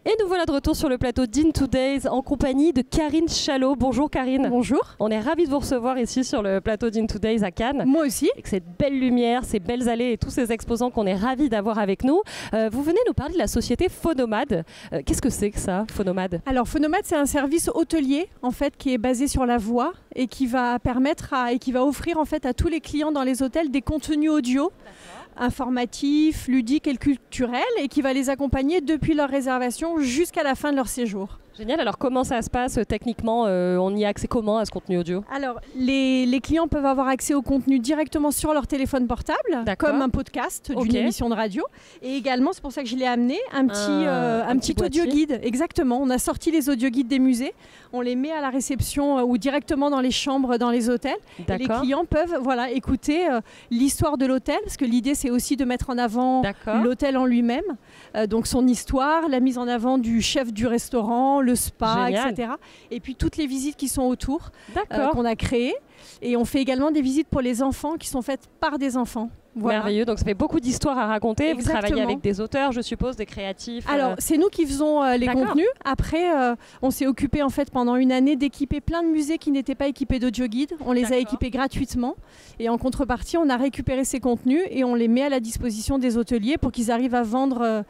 Et nous voilà de retour sur le plateau d'In2Days en compagnie de Karine Chalot. Bonjour Karine. Bonjour. On est ravis de vous recevoir ici sur le plateau d'In2Days à Cannes. Moi aussi. Avec cette belle lumière, ces belles allées et tous ces exposants qu'on est ravis d'avoir avec nous. Vous venez nous parler de la société Phonomad. Qu'est-ce que c'est que ça, Phonomad? Alors Phonomad, c'est un service hôtelier en fait qui est basé sur la voix et qui va permettre et qui va offrir en fait à tous les clients dans les hôtels des contenus audio informatifs, ludiques et culturels et qui va les accompagner depuis leur réservation jusqu'à la fin de leur séjour. Génial, alors comment ça se passe techniquement? On y a accès comment à ce contenu audio? Alors les clients peuvent avoir accès au contenu directement sur leur téléphone portable, comme un podcast d'une émission de radio. Et également, c'est pour ça que je l'ai amené, un petit audio guide. Exactement, on a sorti les audio guides des musées, on les met à la réception ou directement dans les chambres, dans les hôtels. Et les clients peuvent écouter l'histoire de l'hôtel, parce que l'idée c'est aussi de mettre en avant l'hôtel en lui-même, donc son histoire, la mise en avant du chef du restaurant, le spa, etc. Et puis toutes les visites qui sont autour, qu'on a créées. Et on fait également des visites pour les enfants qui sont faites par des enfants. Voilà. Merveilleux, donc ça fait beaucoup d'histoires à raconter. Exactement. Vous travaillez avec des auteurs, je suppose, des créatifs. Alors, c'est nous qui faisons les contenus. Après, on s'est occupé en fait pendant une année d'équiper plein de musées qui n'étaient pas équipés d'audio guide. On les a équipés gratuitement. Et en contrepartie, on a récupéré ces contenus et on les met à la disposition des hôteliers pour qu'ils arrivent à vendre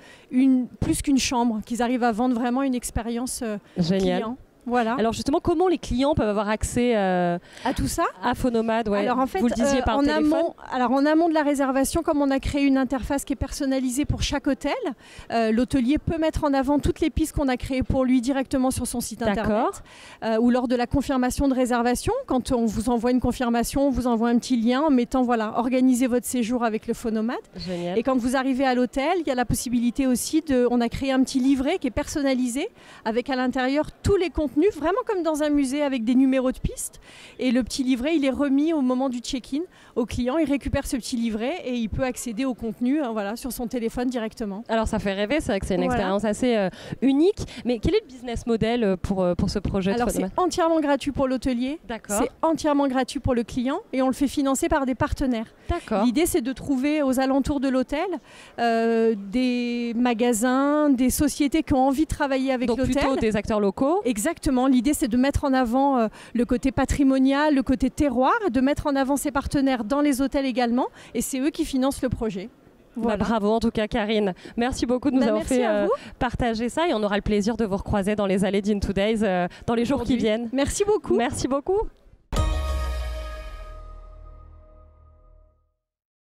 plus qu'une chambre, qu'ils arrivent à vendre vraiment une expérience client. Voilà. Alors justement, comment les clients peuvent avoir accès à tout ça, à Phonomad? Alors en fait, vous le disiez par téléphone. En amont de la réservation, comme on a créé une interface qui est personnalisée pour chaque hôtel, l'hôtelier peut mettre en avant toutes les pistes qu'on a créées pour lui directement sur son site internet, ou lors de la confirmation de réservation. Quand on vous envoie une confirmation, on vous envoie un petit lien en mettant organisez votre séjour avec le Phonomad. Génial. Et quand vous arrivez à l'hôtel, il y a la possibilité aussi on a créé un petit livret qui est personnalisé avec à l'intérieur tous les contenus, vraiment comme dans un musée avec des numéros de pistes. Et le petit livret, il est remis au moment du check-in au client. Il récupère ce petit livret et il peut accéder au contenu sur son téléphone directement. Alors ça fait rêver, c'est vrai que c'est une expérience assez unique. Mais quel est le business model pour ce projet? Alors c'est entièrement gratuit pour l'hôtelier, c'est entièrement gratuit pour le client et on le fait financer par des partenaires. L'idée, c'est de trouver aux alentours de l'hôtel des magasins, des sociétés qui ont envie de travailler avec l'hôtel. Donc plutôt des acteurs locaux. Exactement. L'idée, c'est de mettre en avant le côté patrimonial, le côté terroir, et de mettre en avant ses partenaires dans les hôtels également. Et c'est eux qui financent le projet. Voilà. Bravo en tout cas Karine. Merci beaucoup de nous avoir fait partager ça et on aura le plaisir de vous recroiser dans les allées d'In2Days dans les jours qui viennent. Merci beaucoup. Merci beaucoup.